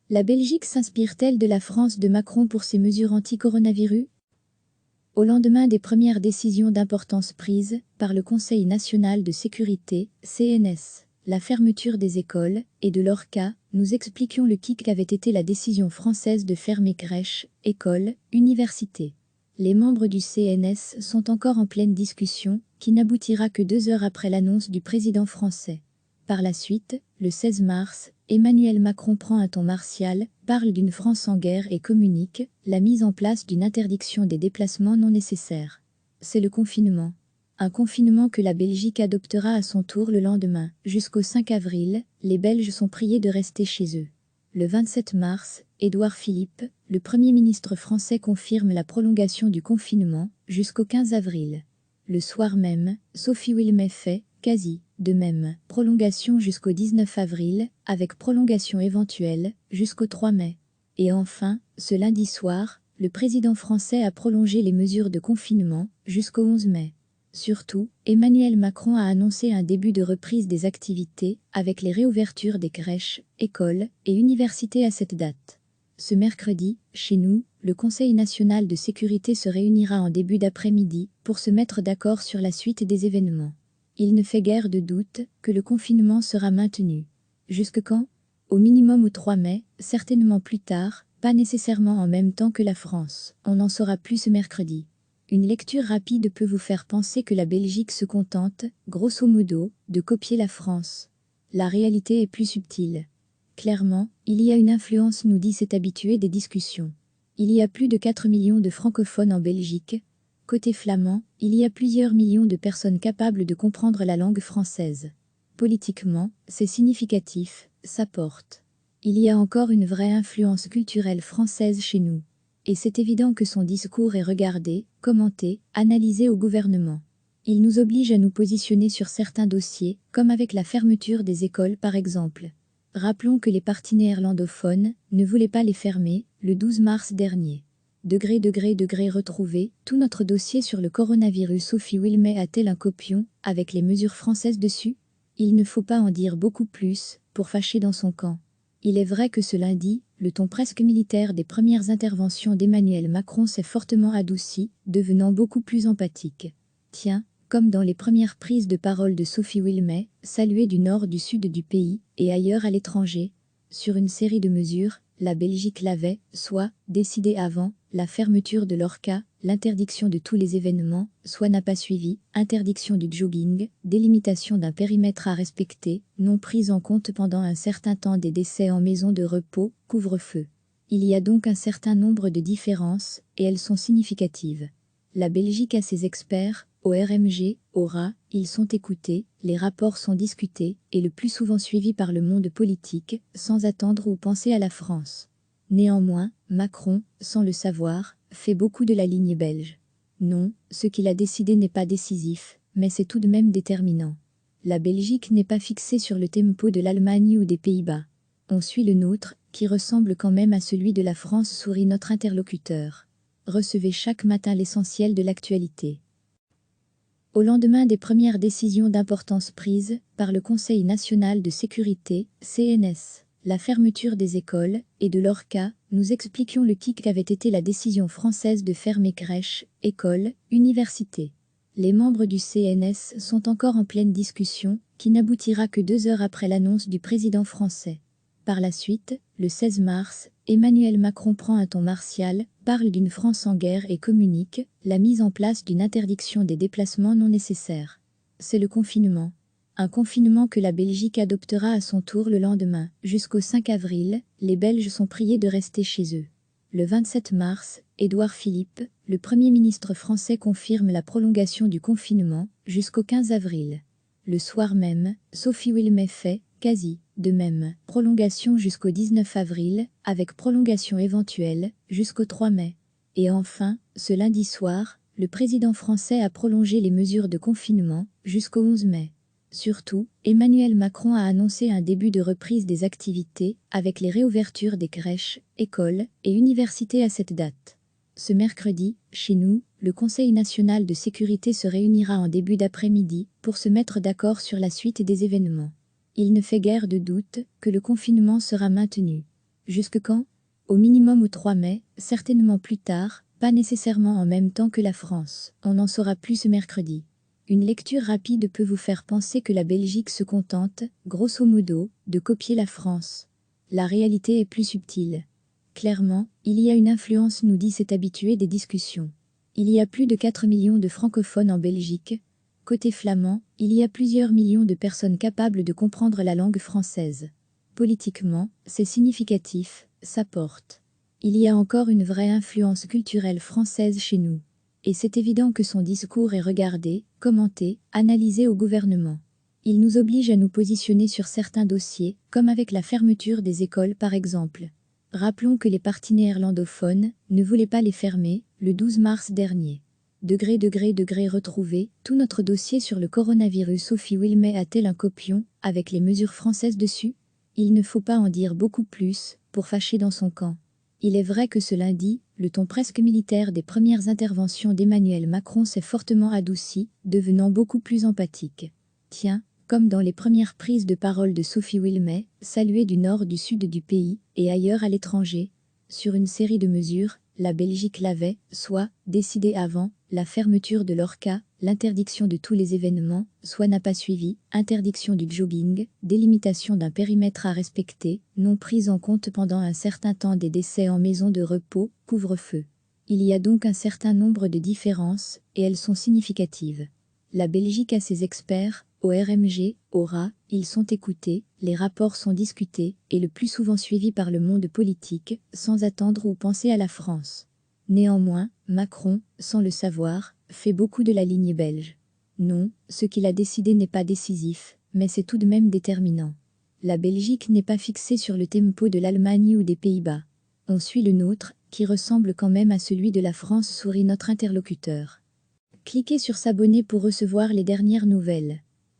La Belgique s'inspire-t-elle de la France de Macron pour ses mesures anti-coronavirus? Au lendemain des premières décisions d'importance prises par le Conseil national de sécurité, CNS, la fermeture des écoles et de leurs cas, nous expliquions le qu'avait été la décision française de fermer crèches, écoles, universités. Les membres du CNS sont encore en pleine discussion, qui n'aboutira que 2 heures après l'annonce du président français. Par la suite, le 16 mars, Emmanuel Macron prend un ton martial, parle d'une France en guerre et communique la mise en place d'une interdiction des déplacements non nécessaires. C'est le confinement. Un confinement que la Belgique adoptera à son tour le lendemain. Jusqu'au 5 avril, les Belges sont priés de rester chez eux. Le 27 mars, Édouard Philippe, le Premier ministre français, confirme la prolongation du confinement jusqu'au 15 avril. Le soir même, Sophie Wilmès fait, quasi, de même, prolongation jusqu'au 19 avril, avec prolongation éventuelle, jusqu'au 3 mai. Et enfin, ce lundi soir, le président français a prolongé les mesures de confinement jusqu'au 11 mai. Surtout, Emmanuel Macron a annoncé un début de reprise des activités, avec les réouvertures des crèches, écoles et universités à cette date. Ce mercredi, chez nous, le Conseil national de sécurité se réunira en début d'après-midi pour se mettre d'accord sur la suite des événements. Il ne fait guère de doute que le confinement sera maintenu. Jusque quand? Au minimum au 3 mai, certainement plus tard, pas nécessairement en même temps que la France. On n'en saura plus ce mercredi. Une lecture rapide peut vous faire penser que la Belgique se contente, grosso modo, de copier la France. La réalité est plus subtile. Clairement, il y a une influence, nous dit cet habitué des discussions. Il y a plus de 4 millions de francophones en Belgique. Côté flamand, il y a plusieurs millions de personnes capables de comprendre la langue française. Politiquement, c'est significatif, ça porte. Il y a encore une vraie influence culturelle française chez nous. Et c'est évident que son discours est regardé, commenté, analysé au gouvernement. Il nous oblige à nous positionner sur certains dossiers, comme avec la fermeture des écoles par exemple. Rappelons que les partis néerlandophones ne voulaient pas les fermer, le 12 mars dernier. Degré retrouvé, tout notre dossier sur le coronavirus. Sophie Wilmès a-t-elle un copion, avec les mesures françaises dessus? Il ne faut pas en dire beaucoup plus, pour fâcher dans son camp. Il est vrai que ce lundi, le ton presque militaire des premières interventions d'Emmanuel Macron s'est fortement adouci, devenant beaucoup plus empathique. Tiens, comme dans les premières prises de parole de Sophie Wilmès, saluée du nord du sud du pays, et ailleurs à l'étranger. Sur une série de mesures, la Belgique l'avait, soit, décidé avant, la fermeture de l'ORCA, l'interdiction de tous les événements, soit n'a pas suivi, interdiction du jogging, délimitation d'un périmètre à respecter, non prise en compte pendant un certain temps des décès en maison de repos, couvre-feu. Il y a donc un certain nombre de différences, et elles sont significatives. La Belgique a ses experts, au RMG, au RA, ils sont écoutés, les rapports sont discutés, et le plus souvent suivis par le monde politique, sans attendre ou penser à la France. Néanmoins, Macron, sans le savoir, fait beaucoup de la ligne belge. Non, ce qu'il a décidé n'est pas décisif, mais c'est tout de même déterminant. La Belgique n'est pas fixée sur le tempo de l'Allemagne ou des Pays-Bas. On suit le nôtre, qui ressemble quand même à celui de la France, sourit notre interlocuteur. Recevez chaque matin l'essentiel de l'actualité. Au lendemain des premières décisions d'importance prises par le Conseil national de sécurité, CNS, la fermeture des écoles et de leurs cas, nous expliquions le qu'avait été la décision française de fermer crèches, écoles, universités. Les membres du CNS sont encore en pleine discussion, qui n'aboutira que 2 heures après l'annonce du président français. Par la suite, le 16 mars, Emmanuel Macron prend un ton martial, parle d'une France en guerre et communique la mise en place d'une interdiction des déplacements non nécessaires. C'est le confinement. Un confinement que la Belgique adoptera à son tour le lendemain. Jusqu'au 5 avril, les Belges sont priés de rester chez eux. Le 27 mars, Édouard Philippe, le Premier ministre français, confirme la prolongation du confinement jusqu'au 15 avril. Le soir même, Sophie Wilmès fait, quasi, de même, prolongation jusqu'au 19 avril, avec prolongation éventuelle, jusqu'au 3 mai. Et enfin, ce lundi soir, le président français a prolongé les mesures de confinement jusqu'au 11 mai. Surtout, Emmanuel Macron a annoncé un début de reprise des activités, avec les réouvertures des crèches, écoles et universités à cette date. Ce mercredi, chez nous, le Conseil national de sécurité se réunira en début d'après-midi pour se mettre d'accord sur la suite des événements. Il ne fait guère de doute que le confinement sera maintenu. Jusque quand? Au minimum au 3 mai, certainement plus tard, pas nécessairement en même temps que la France. On en saura plus ce mercredi. Une lecture rapide peut vous faire penser que la Belgique se contente, grosso modo, de copier la France. La réalité est plus subtile. Clairement, il y a une influence, nous dit cet habitué des discussions. Il y a plus de 4 millions de francophones en Belgique. Côté flamand, il y a plusieurs millions de personnes capables de comprendre la langue française. Politiquement, c'est significatif, ça porte. Il y a encore une vraie influence culturelle française chez nous. Et c'est évident que son discours est regardé, commenté, analysé au gouvernement. Il nous oblige à nous positionner sur certains dossiers, comme avec la fermeture des écoles par exemple. Rappelons que les partis néerlandophones ne voulaient pas les fermer, le 12 mars dernier. Degré retrouvé, tout notre dossier sur le coronavirus. Sophie Wilmès a-t-elle un copion, avec les mesures françaises dessus? Il ne faut pas en dire beaucoup plus, pour fâcher dans son camp. Il est vrai que ce lundi, le ton presque militaire des premières interventions d'Emmanuel Macron s'est fortement adouci, devenant beaucoup plus empathique. Tiens, comme dans les premières prises de parole de Sophie Wilmès, saluée du nord du sud du pays, et ailleurs à l'étranger. Sur une série de mesures, la Belgique l'avait, soit, décidé avant, la fermeture de l'Orca, l'interdiction de tous les événements, soit n'a pas suivi, interdiction du jogging, délimitation d'un périmètre à respecter, non prise en compte pendant un certain temps des décès en maison de repos, couvre-feu. Il y a donc un certain nombre de différences, et elles sont significatives. La Belgique a ses experts, au RMG, au RA, ils sont écoutés, les rapports sont discutés, et le plus souvent suivis par le monde politique, sans attendre ou penser à la France. Néanmoins, Macron, sans le savoir, fait beaucoup de la ligne belge. Non, ce qu'il a décidé n'est pas décisif, mais c'est tout de même déterminant. La Belgique n'est pas fixée sur le tempo de l'Allemagne ou des Pays-Bas. On suit le nôtre, qui ressemble quand même à celui de la France, sourit notre interlocuteur. Cliquez sur s'abonner pour recevoir les dernières nouvelles.